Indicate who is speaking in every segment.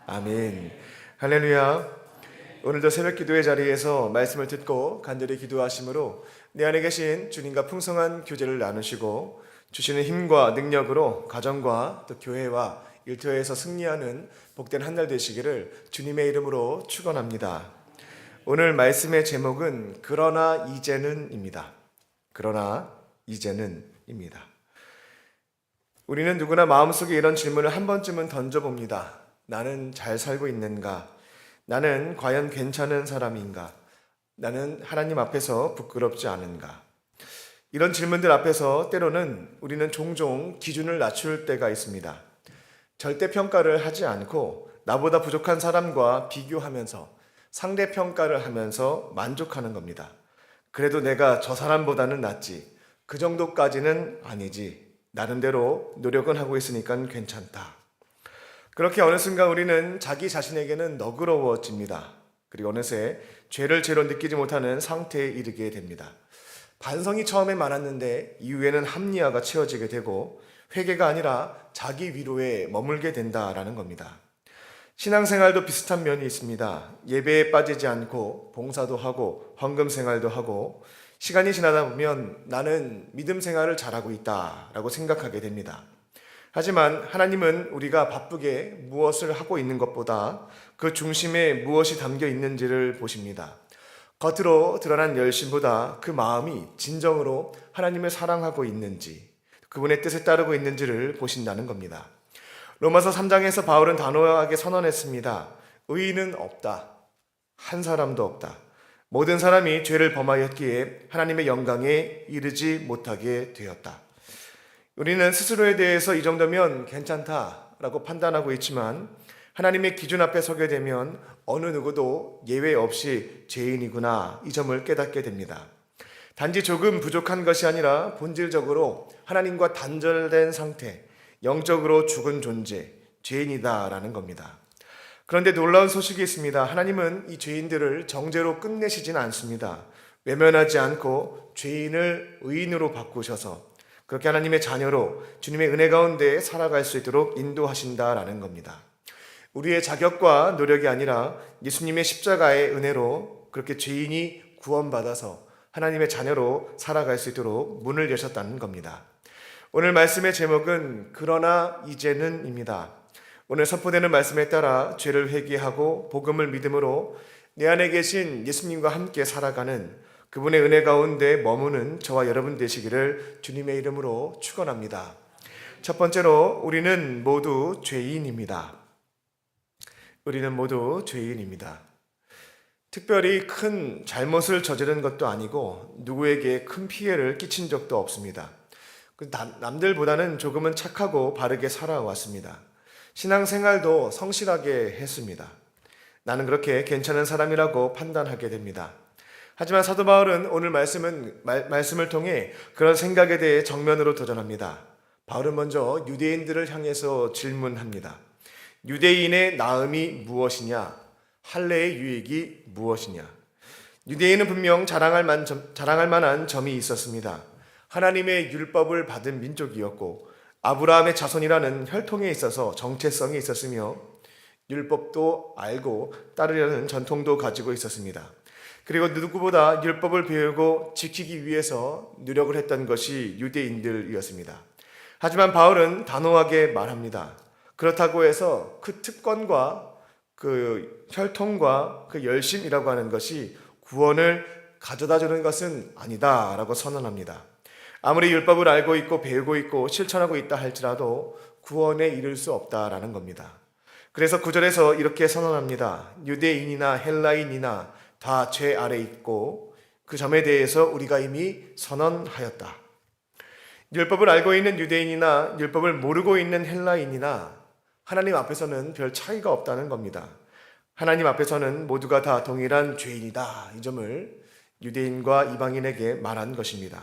Speaker 1: 아멘. 할렐루야. 오늘도 새벽 기도의 자리에서 말씀을 듣고 간절히 기도하심으로 내 안에 계신 주님과 풍성한 교제를 나누시고 주시는 힘과 능력으로 가정과 또 교회와 일터에서 승리하는 복된 한 날 되시기를 주님의 이름으로 축원합니다. 오늘 말씀의 제목은 그러나 이제는입니다. 그러나 이제는입니다. 우리는 누구나 마음속에 이런 질문을 한 번쯤은 던져봅니다. 나는 잘 살고 있는가? 나는 과연 괜찮은 사람인가? 나는 하나님 앞에서 부끄럽지 않은가? 이런 질문들 앞에서 때로는 우리는 종종 기준을 낮출 때가 있습니다. 절대평가를 하지 않고 나보다 부족한 사람과 비교하면서 상대평가를 하면서 만족하는 겁니다. 그래도 내가 저 사람보다는 낫지. 그 정도까지는 아니지. 나름대로 노력은 하고 있으니까 괜찮다. 그렇게 어느 순간 우리는 자기 자신에게는 너그러워집니다. 그리고 어느새 죄를 죄로 느끼지 못하는 상태에 이르게 됩니다. 반성이 처음에 많았는데 이후에는 합리화가 채워지게 되고 회개가 아니라 자기 위로에 머물게 된다라는 겁니다. 신앙생활도 비슷한 면이 있습니다. 예배에 빠지지 않고 봉사도 하고 헌금 생활도 하고 시간이 지나다 보면 나는 믿음 생활을 잘하고 있다라고 생각하게 됩니다. 하지만 하나님은 우리가 바쁘게 무엇을 하고 있는 것보다 그 중심에 무엇이 담겨 있는지를 보십니다. 겉으로 드러난 열심보다 그 마음이 진정으로 하나님을 사랑하고 있는지, 그분의 뜻에 따르고 있는지를 보신다는 겁니다. 로마서 3장에서 바울은 단호하게 선언했습니다. 의인은 없다. 한 사람도 없다. 모든 사람이 죄를 범하였기에 하나님의 영광에 이르지 못하게 되었다. 우리는 스스로에 대해서 이 정도면 괜찮다라고 판단하고 있지만 하나님의 기준 앞에 서게 되면 어느 누구도 예외 없이 죄인이구나 이 점을 깨닫게 됩니다. 단지 조금 부족한 것이 아니라 본질적으로 하나님과 단절된 상태, 영적으로 죽은 존재, 죄인이다라는 겁니다. 그런데 놀라운 소식이 있습니다. 하나님은 이 죄인들을 정죄로 끝내시진 않습니다. 외면하지 않고 죄인을 의인으로 바꾸셔서 그렇게 하나님의 자녀로 주님의 은혜 가운데 살아갈 수 있도록 인도하신다라는 겁니다. 우리의 자격과 노력이 아니라 예수님의 십자가의 은혜로 그렇게 죄인이 구원받아서 하나님의 자녀로 살아갈 수 있도록 문을 여셨다는 겁니다. 오늘 말씀의 제목은 그러나 이제는입니다. 오늘 선포되는 말씀에 따라 죄를 회개하고 복음을 믿음으로 내 안에 계신 예수님과 함께 살아가는 그분의 은혜 가운데 머무는 저와 여러분 되시기를 주님의 이름으로 축원합니다. 첫 번째로 우리는 모두 죄인입니다. 우리는 모두 죄인입니다. 특별히 큰 잘못을 저지른 것도 아니고 누구에게 큰 피해를 끼친 적도 없습니다. 남들보다는 조금은 착하고 바르게 살아왔습니다. 신앙생활도 성실하게 했습니다. 나는 그렇게 괜찮은 사람이라고 판단하게 됩니다. 하지만 사도 바울은 오늘 말씀을 통해 그런 생각에 대해 정면으로 도전합니다. 바울은 먼저 유대인들을 향해서 질문합니다. 유대인의 나음이 무엇이냐? 할례의 유익이 무엇이냐? 유대인은 분명 자랑할 만한 점이 있었습니다. 하나님의 율법을 받은 민족이었고 아브라함의 자손이라는 혈통에 있어서 정체성이 있었으며 율법도 알고 따르려는 전통도 가지고 있었습니다. 그리고 누구보다 율법을 배우고 지키기 위해서 노력을 했던 것이 유대인들이었습니다. 하지만 바울은 단호하게 말합니다. 그렇다고 해서 그 특권과 그 혈통과 그 열심이라고 하는 것이 구원을 가져다 주는 것은 아니다라고 선언합니다. 아무리 율법을 알고 있고 배우고 있고 실천하고 있다 할지라도 구원에 이를 수 없다라는 겁니다. 그래서 9절에서 이렇게 선언합니다. 유대인이나 헬라인이나 다 죄 아래 있고 그 점에 대해서 우리가 이미 선언하였다. 율법을 알고 있는 유대인이나 율법을 모르고 있는 헬라인이나 하나님 앞에서는 별 차이가 없다는 겁니다. 하나님 앞에서는 모두가 다 동일한 죄인이다. 이 점을 유대인과 이방인에게 말한 것입니다.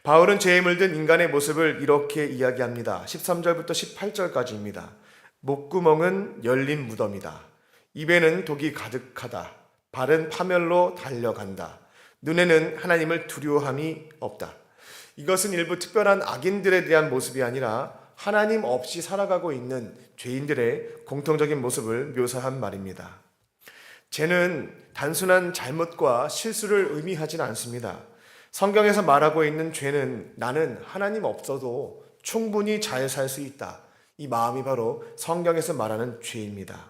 Speaker 1: 바울은 죄에 물든 인간의 모습을 이렇게 이야기합니다. 13절부터 18절까지입니다. 목구멍은 열린 무덤이다. 입에는 독이 가득하다. 발은 파멸로 달려간다. 눈에는 하나님을 두려워함이 없다. 이것은 일부 특별한 악인들에 대한 모습이 아니라 하나님 없이 살아가고 있는 죄인들의 공통적인 모습을 묘사한 말입니다. 죄는 단순한 잘못과 실수를 의미하지는 않습니다. 성경에서 말하고 있는 죄는 나는 하나님 없어도 충분히 잘 살 수 있다. 이 마음이 바로 성경에서 말하는 죄입니다.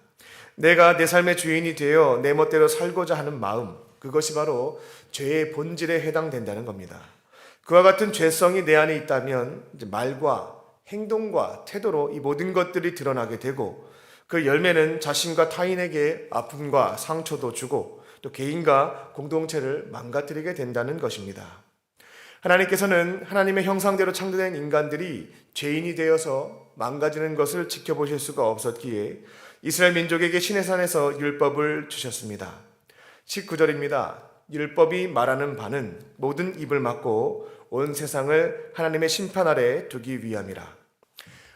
Speaker 1: 내가 내 삶의 주인이 되어 내 멋대로 살고자 하는 마음, 그것이 바로 죄의 본질에 해당된다는 겁니다. 그와 같은 죄성이 내 안에 있다면 말과 행동과 태도로 이 모든 것들이 드러나게 되고 그 열매는 자신과 타인에게 아픔과 상처도 주고 또 개인과 공동체를 망가뜨리게 된다는 것입니다. 하나님께서는 하나님의 형상대로 창조된 인간들이 죄인이 되어서 망가지는 것을 지켜보실 수가 없었기에 이스라엘 민족에게 시내산에서 율법을 주셨습니다. 19절입니다. 율법이 말하는 바는 모든 입을 막고 온 세상을 하나님의 심판 아래 두기 위함이라.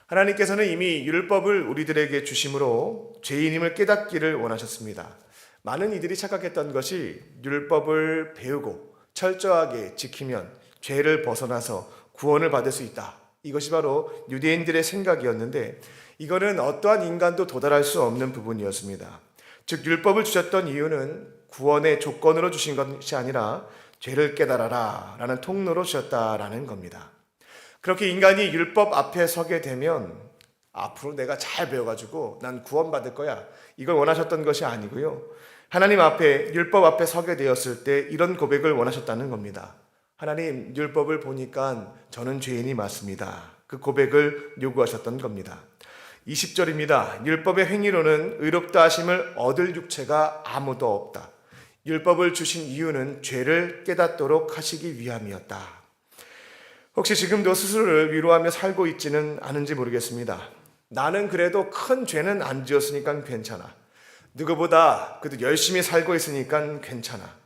Speaker 1: 하나님께서는 이미 율법을 우리들에게 주심으로 죄인임을 깨닫기를 원하셨습니다. 많은 이들이 착각했던 것이 율법을 배우고 철저하게 지키면 죄를 벗어나서 구원을 받을 수 있다. 이것이 바로 유대인들의 생각이었는데 이거는 어떠한 인간도 도달할 수 없는 부분이었습니다. 즉 율법을 주셨던 이유는 구원의 조건으로 주신 것이 아니라 죄를 깨달아라 라는 통로로 주셨다라는 겁니다. 그렇게 인간이 율법 앞에 서게 되면 앞으로 내가 잘 배워가지고 난 구원받을 거야, 이걸 원하셨던 것이 아니고요, 하나님 앞에 율법 앞에 서게 되었을 때 이런 고백을 원하셨다는 겁니다. 하나님, 율법을 보니까 저는 죄인이 맞습니다. 그 고백을 요구하셨던 겁니다. 20절입니다. 율법의 행위로는 의롭다 하심을 얻을 육체가 아무도 없다. 율법을 주신 이유는 죄를 깨닫도록 하시기 위함이었다. 혹시 지금도 스스로를 위로하며 살고 있지는 않은지 모르겠습니다. 나는 그래도 큰 죄는 안 지었으니까 괜찮아. 누구보다 그래도 열심히 살고 있으니까 괜찮아.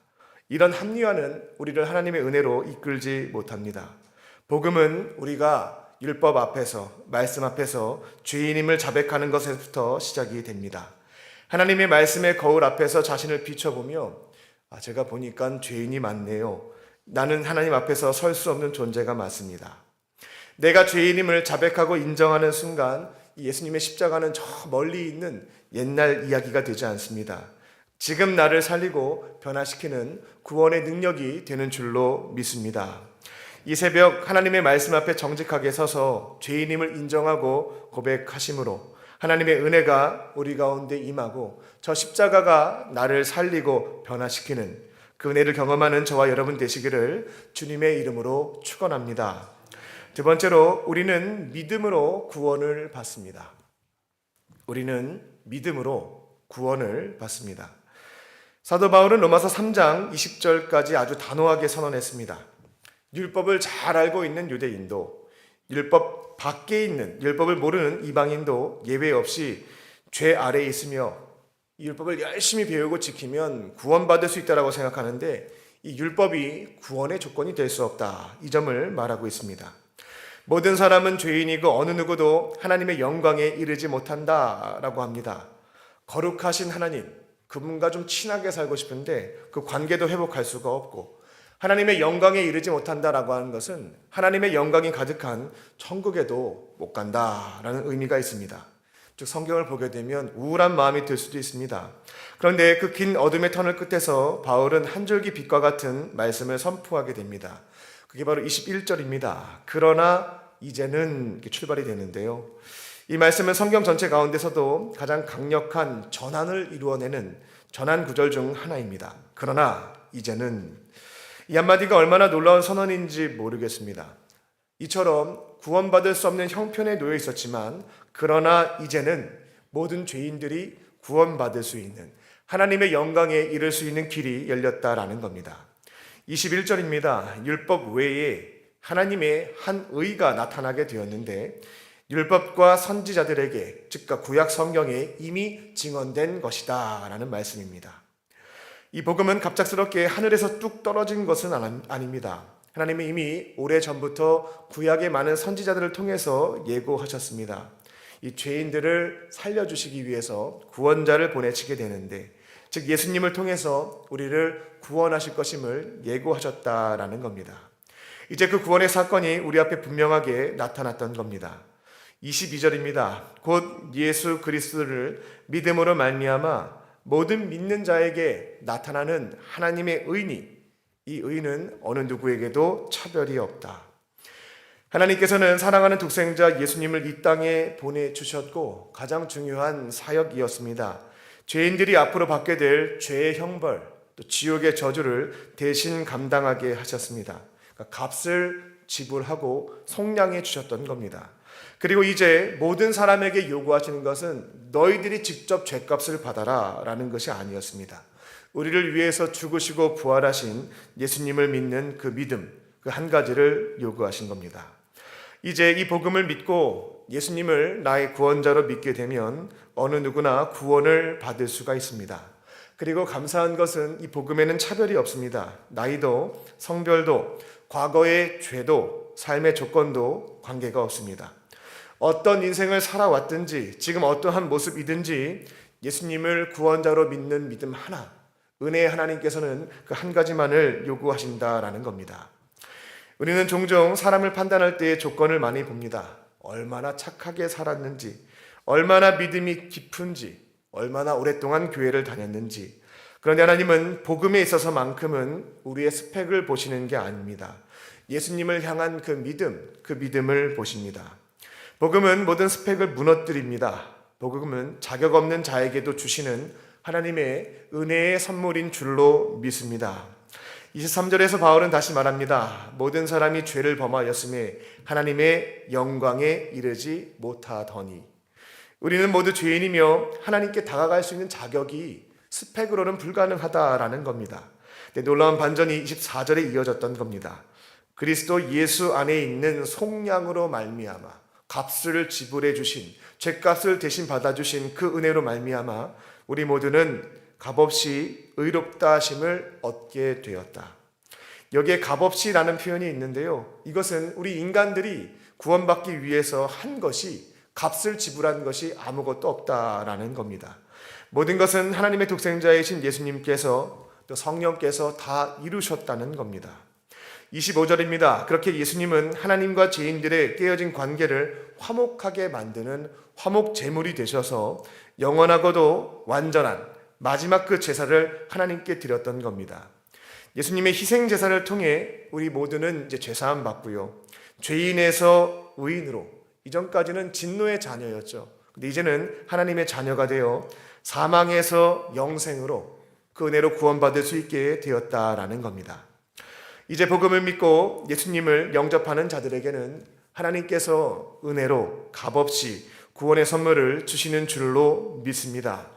Speaker 1: 이런 합리화는 우리를 하나님의 은혜로 이끌지 못합니다. 복음은 우리가 율법 앞에서, 말씀 앞에서 죄인임을 자백하는 것에서부터 시작이 됩니다. 하나님의 말씀의 거울 앞에서 자신을 비춰보며 제가 보니까 죄인이 많네요. 나는 하나님 앞에서 설 수 없는 존재가 맞습니다. 내가 죄인임을 자백하고 인정하는 순간 예수님의 십자가는 저 멀리 있는 옛날 이야기가 되지 않습니다. 지금 나를 살리고 변화시키는 구원의 능력이 되는 줄로 믿습니다. 이 새벽 하나님의 말씀 앞에 정직하게 서서 죄인임을 인정하고 고백하심으로 하나님의 은혜가 우리 가운데 임하고 저 십자가가 나를 살리고 변화시키는 그 은혜를 경험하는 저와 여러분 되시기를 주님의 이름으로 축원합니다. 두 번째로 우리는 믿음으로 구원을 받습니다. 우리는 믿음으로 구원을 받습니다. 사도 바울은 로마서 3장 20절까지 아주 단호하게 선언했습니다. 율법을 잘 알고 있는 유대인도, 율법 밖에 있는, 율법을 모르는 이방인도 예외 없이 죄 아래에 있으며 이 율법을 열심히 배우고 지키면 구원받을 수 있다고 생각하는데 이 율법이 구원의 조건이 될 수 없다. 이 점을 말하고 있습니다. 모든 사람은 죄인이고 어느 누구도 하나님의 영광에 이르지 못한다라고 합니다. 거룩하신 하나님, 그분과 좀 친하게 살고 싶은데 그 관계도 회복할 수가 없고 하나님의 영광에 이르지 못한다라고 하는 것은 하나님의 영광이 가득한 천국에도 못 간다라는 의미가 있습니다. 즉 성경을 보게 되면 우울한 마음이 들 수도 있습니다. 그런데 그 긴 어둠의 터널 끝에서 바울은 한 줄기 빛과 같은 말씀을 선포하게 됩니다. 그게 바로 21절입니다. 그러나 이제는 출발이 되는데요. 이 말씀은 성경 전체 가운데서도 가장 강력한 전환을 이루어내는 전환 구절 중 하나입니다. 그러나 이제는, 이 한마디가 얼마나 놀라운 선언인지 모르겠습니다. 이처럼 구원받을 수 없는 형편에 놓여 있었지만 그러나 이제는 모든 죄인들이 구원받을 수 있는, 하나님의 영광에 이를 수 있는 길이 열렸다라는 겁니다. 21절입니다. 율법 외에 하나님의 한 의가 나타나게 되었는데 율법과 선지자들에게, 즉 구약 성경에 이미 증언된 것이다 라는 말씀입니다. 이 복음은 갑작스럽게 하늘에서 뚝 떨어진 것은 아닙니다. 하나님이 이미 오래전부터 구약의 많은 선지자들을 통해서 예고하셨습니다. 이 죄인들을 살려주시기 위해서 구원자를 보내시게 되는데, 즉 예수님을 통해서 우리를 구원하실 것임을 예고하셨다라는 겁니다. 이제 그 구원의 사건이 우리 앞에 분명하게 나타났던 겁니다. 22절입니다. 곧 예수 그리스도를 믿음으로 말미암아 모든 믿는 자에게 나타나는 하나님의 의니, 이 의는 어느 누구에게도 차별이 없다. 하나님께서는 사랑하는 독생자 예수님을 이 땅에 보내주셨고 가장 중요한 사역이었습니다. 죄인들이 앞으로 받게 될 죄의 형벌, 또 지옥의 저주를 대신 감당하게 하셨습니다. 그러니까 값을 지불하고 속량해 주셨던 겁니다. 그리고 이제 모든 사람에게 요구하시는 것은 너희들이 직접 죄값을 받아라 라는 것이 아니었습니다. 우리를 위해서 죽으시고 부활하신 예수님을 믿는 그 믿음, 그 한 가지를 요구하신 겁니다. 이제 이 복음을 믿고 예수님을 나의 구원자로 믿게 되면 어느 누구나 구원을 받을 수가 있습니다. 그리고 감사한 것은 이 복음에는 차별이 없습니다. 나이도, 성별도, 과거의 죄도, 삶의 조건도 관계가 없습니다. 어떤 인생을 살아왔든지 지금 어떠한 모습이든지 예수님을 구원자로 믿는 믿음 하나, 은혜의 하나님께서는 그 한 가지만을 요구하신다라는 겁니다. 우리는 종종 사람을 판단할 때의 조건을 많이 봅니다. 얼마나 착하게 살았는지, 얼마나 믿음이 깊은지, 얼마나 오랫동안 교회를 다녔는지. 그런데 하나님은 복음에 있어서만큼은 우리의 스펙을 보시는 게 아닙니다. 예수님을 향한 그 믿음을 보십니다. 복음은 모든 스펙을 무너뜨립니다. 복음은 자격 없는 자에게도 주시는 하나님의 은혜의 선물인 줄로 믿습니다. 23절에서 바울은 다시 말합니다. 모든 사람이 죄를 범하였음에 하나님의 영광에 이르지 못하더니. 우리는 모두 죄인이며 하나님께 다가갈 수 있는 자격이 스펙으로는 불가능하다라는 겁니다. 놀라운 반전이 24절에 이어졌던 겁니다. 그리스도 예수 안에 있는 속량으로 말미암아 값을 지불해 주신, 죄값을 대신 받아주신 그 은혜로 말미암아 우리 모두는 값없이 의롭다 하심을 얻게 되었다. 여기에 값없이라는 표현이 있는데요. 이것은 우리 인간들이 구원받기 위해서 한 것이, 값을 지불한 것이 아무것도 없다라는 겁니다. 모든 것은 하나님의 독생자이신 예수님께서 또 성령께서 다 이루셨다는 겁니다. 25절입니다. 그렇게 예수님은 하나님과 죄인들의 깨어진 관계를 화목하게 만드는 화목 제물이 되셔서 영원하고도 완전한 마지막 그 제사를 하나님께 드렸던 겁니다. 예수님의 희생 제사를 통해 우리 모두는 이제 죄사함 받고요. 죄인에서 의인으로, 이전까지는 진노의 자녀였죠. 근데 이제는 하나님의 자녀가 되어 사망에서 영생으로 그 은혜로 구원받을 수 있게 되었다라는 겁니다. 이제 복음을 믿고 예수님을 영접하는 자들에게는 하나님께서 은혜로 값없이 구원의 선물을 주시는 줄로 믿습니다.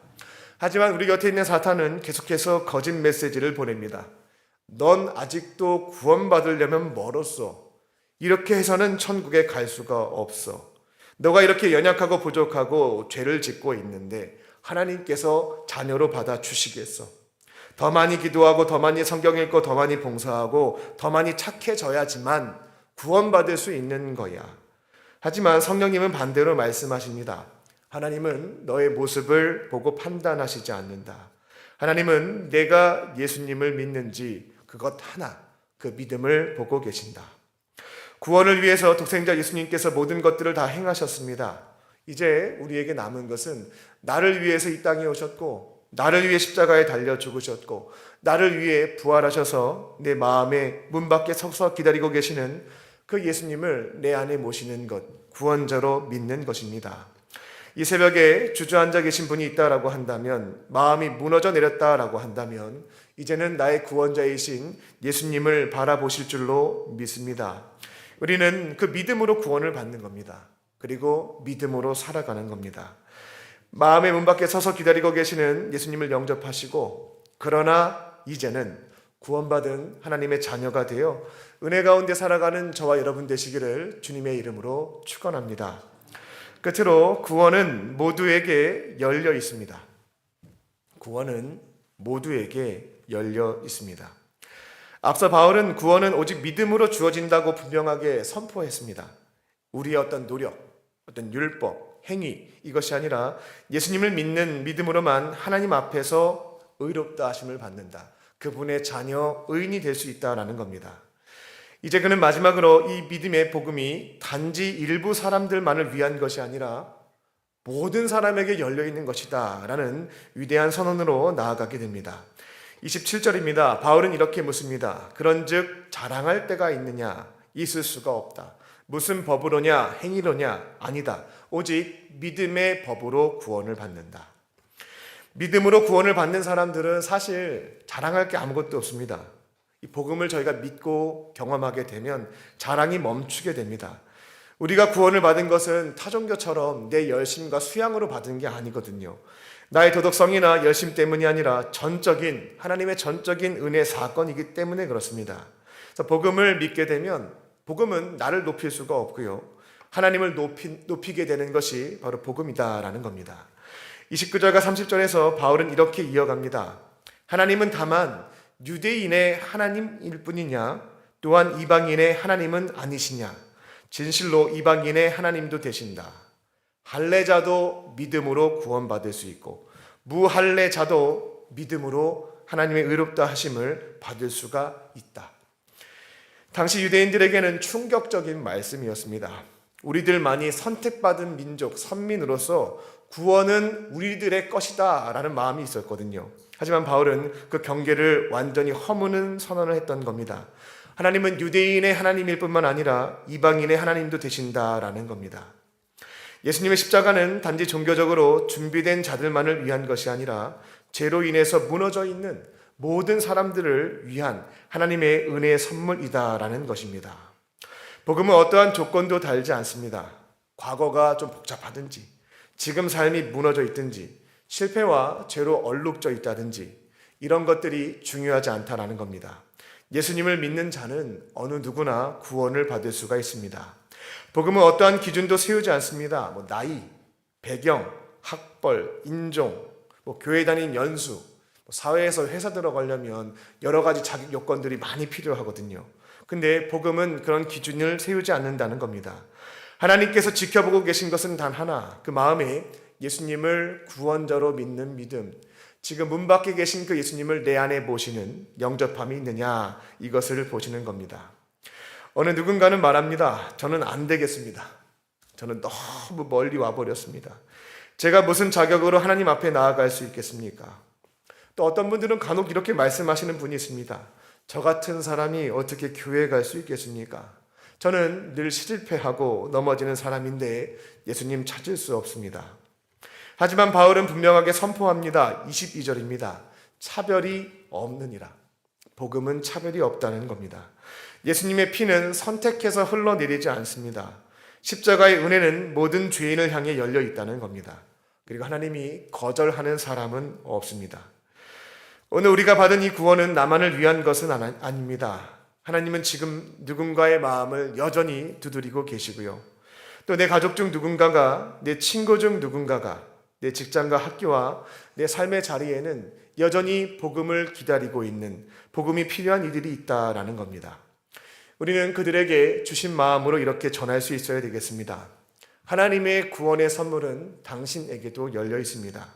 Speaker 1: 하지만 우리 곁에 있는 사탄은 계속해서 거짓 메시지를 보냅니다. 넌 아직도 구원받으려면 멀었어. 이렇게 해서는 천국에 갈 수가 없어. 너가 이렇게 연약하고 부족하고 죄를 짓고 있는데 하나님께서 자녀로 받아주시겠어. 더 많이 기도하고 더 많이 성경 읽고 더 많이 봉사하고 더 많이 착해져야지만 구원받을 수 있는 거야. 하지만 성령님은 반대로 말씀하십니다. 하나님은 너의 모습을 보고 판단하시지 않는다. 하나님은 내가 예수님을 믿는지 그것 하나, 그 믿음을 보고 계신다. 구원을 위해서 독생자 예수님께서 모든 것들을 다 행하셨습니다. 이제 우리에게 남은 것은 나를 위해서 이 땅에 오셨고 나를 위해 십자가에 달려 죽으셨고 나를 위해 부활하셔서 내 마음의 문 밖에 서서 기다리고 계시는 그 예수님을 내 안에 모시는 것, 구원자로 믿는 것입니다. 이 새벽에 주저앉아 계신 분이 있다라고 한다면, 마음이 무너져 내렸다라고 한다면 이제는 나의 구원자이신 예수님을 바라보실 줄로 믿습니다. 우리는 그 믿음으로 구원을 받는 겁니다. 그리고 믿음으로 살아가는 겁니다. 마음의 문 밖에 서서 기다리고 계시는 예수님을 영접하시고, 그러나 이제는 구원받은 하나님의 자녀가 되어 은혜 가운데 살아가는 저와 여러분 되시기를 주님의 이름으로 축원합니다. 끝으로 구원은 모두에게 열려 있습니다. 구원은 모두에게 열려 있습니다. 앞서 바울은 구원은 오직 믿음으로 주어진다고 분명하게 선포했습니다. 우리의 어떤 노력, 어떤 율법, 행위, 이것이 아니라 예수님을 믿는 믿음으로만 하나님 앞에서 의롭다 하심을 받는다. 그분의 자녀, 의인이 될 수 있다라는 겁니다. 이제 그는 마지막으로 이 믿음의 복음이 단지 일부 사람들만을 위한 것이 아니라 모든 사람에게 열려 있는 것이다 라는 위대한 선언으로 나아가게 됩니다. 27절입니다. 바울은 이렇게 묻습니다. 그런즉 자랑할 때가 있느냐? 있을 수가 없다. 무슨 법으로냐? 행위로냐? 아니다. 오직 믿음의 법으로 구원을 받는다. 믿음으로 구원을 받는 사람들은 사실 자랑할 게 아무것도 없습니다. 이 복음을 저희가 믿고 경험하게 되면 자랑이 멈추게 됩니다. 우리가 구원을 받은 것은 타종교처럼 내 열심과 수양으로 받은 게 아니거든요. 나의 도덕성이나 열심 때문이 아니라 하나님의 전적인 은혜 사건이기 때문에 그렇습니다. 그래서 복음을 믿게 되면 복음은 나를 높일 수가 없고요. 하나님을 높이게 되는 것이 바로 복음이다라는 겁니다. 29절과 30절에서 바울은 이렇게 이어갑니다. 하나님은 다만 유대인의 하나님일 뿐이냐? 또한 이방인의 하나님은 아니시냐? 진실로 이방인의 하나님도 되신다. 할례자도 믿음으로 구원받을 수 있고 무할례자도 믿음으로 하나님의 의롭다 하심을 받을 수가 있다. 당시 유대인들에게는 충격적인 말씀이었습니다. 우리들만이 선택받은 민족, 선민으로서 구원은 우리들의 것이다 라는 마음이 있었거든요. 하지만 바울은 그 경계를 완전히 허무는 선언을 했던 겁니다. 하나님은 유대인의 하나님일 뿐만 아니라 이방인의 하나님도 되신다라는 겁니다. 예수님의 십자가는 단지 종교적으로 준비된 자들만을 위한 것이 아니라 죄로 인해서 무너져 있는 모든 사람들을 위한 하나님의 은혜의 선물이다라는 것입니다. 복음은 어떠한 조건도 달지 않습니다. 과거가 좀 복잡하든지 지금 삶이 무너져 있든지 실패와 죄로 얼룩져 있다든지 이런 것들이 중요하지 않다라는 겁니다. 예수님을 믿는 자는 어느 누구나 구원을 받을 수가 있습니다. 복음은 어떠한 기준도 세우지 않습니다. 나이, 배경, 학벌, 인종, 교회 다닌 연수, 사회에서 회사 들어가려면 여러 가지 자격 요건들이 많이 필요하거든요. 근데 복음은 그런 기준을 세우지 않는다는 겁니다. 하나님께서 지켜보고 계신 것은 단 하나, 그 마음에 예수님을 구원자로 믿는 믿음, 지금 문 밖에 계신 그 예수님을 내 안에 모시는 영접함이 있느냐, 이것을 보시는 겁니다. 어느 누군가는 말합니다. 저는 안 되겠습니다. 저는 너무 멀리 와버렸습니다. 제가 무슨 자격으로 하나님 앞에 나아갈 수 있겠습니까? 또 어떤 분들은 간혹 이렇게 말씀하시는 분이 있습니다. 저 같은 사람이 어떻게 교회에 갈 수 있겠습니까? 저는 늘 실패하고 넘어지는 사람인데 예수님 찾을 수 없습니다. 하지만 바울은 분명하게 선포합니다. 22절입니다. 차별이 없느니라. 복음은 차별이 없다는 겁니다. 예수님의 피는 선택해서 흘러내리지 않습니다. 십자가의 은혜는 모든 죄인을 향해 열려 있다는 겁니다. 그리고 하나님이 거절하는 사람은 없습니다. 오늘 우리가 받은 이 구원은 나만을 위한 것은 아닙니다. 하나님은 지금 누군가의 마음을 여전히 두드리고 계시고요. 또 내 가족 중 누군가가, 내 친구 중 누군가가, 내 직장과 학교와 내 삶의 자리에는 여전히 복음을 기다리고 있는, 복음이 필요한 이들이 있다라는 겁니다. 우리는 그들에게 주신 마음으로 이렇게 전할 수 있어야 되겠습니다. 하나님의 구원의 선물은 당신에게도 열려 있습니다.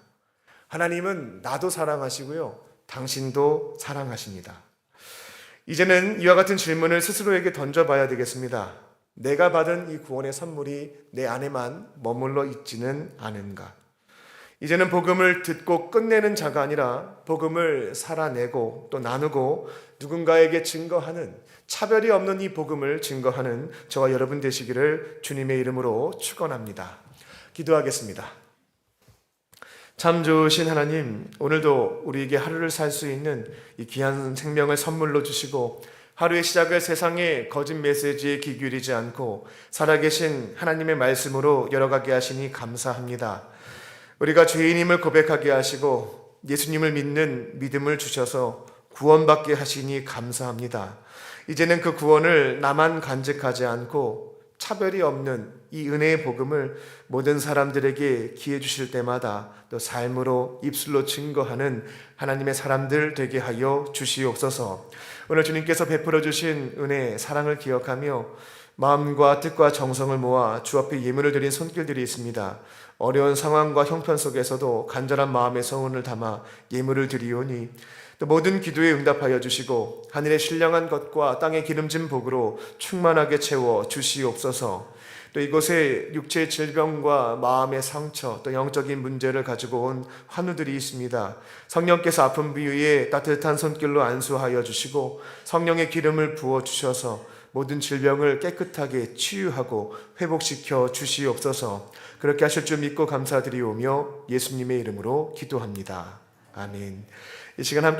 Speaker 1: 하나님은 나도 사랑하시고요, 당신도 사랑하십니다. 이제는 이와 같은 질문을 스스로에게 던져봐야 되겠습니다. 내가 받은 이 구원의 선물이 내 안에만 머물러 있지는 않은가? 이제는 복음을 듣고 끝내는 자가 아니라 복음을 살아내고 또 나누고 누군가에게 증거하는, 차별이 없는 이 복음을 증거하는 저와 여러분 되시기를 주님의 이름으로 축원합니다. 기도하겠습니다. 참 좋으신 하나님, 오늘도 우리에게 하루를 살 수 있는 이 귀한 생명을 선물로 주시고 하루의 시작을 세상의 거짓 메시지에 귀 기울이지 않고 살아계신 하나님의 말씀으로 열어가게 하시니 감사합니다. 우리가 죄인임을 고백하게 하시고 예수님을 믿는 믿음을 주셔서 구원받게 하시니 감사합니다. 이제는 그 구원을 나만 간직하지 않고 차별이 없는 이 은혜의 복음을 모든 사람들에게 기회 주실 때마다 또 삶으로 입술로 증거하는 하나님의 사람들 되게 하여 주시옵소서. 오늘 주님께서 베풀어 주신 은혜, 사랑을 기억하며 마음과 뜻과 정성을 모아 주 앞에 예물을 드린 손길들이 있습니다. 어려운 상황과 형편 속에서도 간절한 마음의 소원을 담아 예물을 드리오니 또 모든 기도에 응답하여 주시고 하늘의 신령한 것과 땅의 기름진 복으로 충만하게 채워 주시옵소서. 또 이곳에 육체의 질병과 마음의 상처 또 영적인 문제를 가지고 온 환우들이 있습니다. 성령께서 아픈 부위에 따뜻한 손길로 안수하여 주시고 성령의 기름을 부어 주셔서 모든 질병을 깨끗하게 치유하고 회복시켜 주시옵소서. 그렇게 하실 줄 믿고 감사드리오며 예수님의 이름으로 기도합니다. 아멘. 이 시간 함께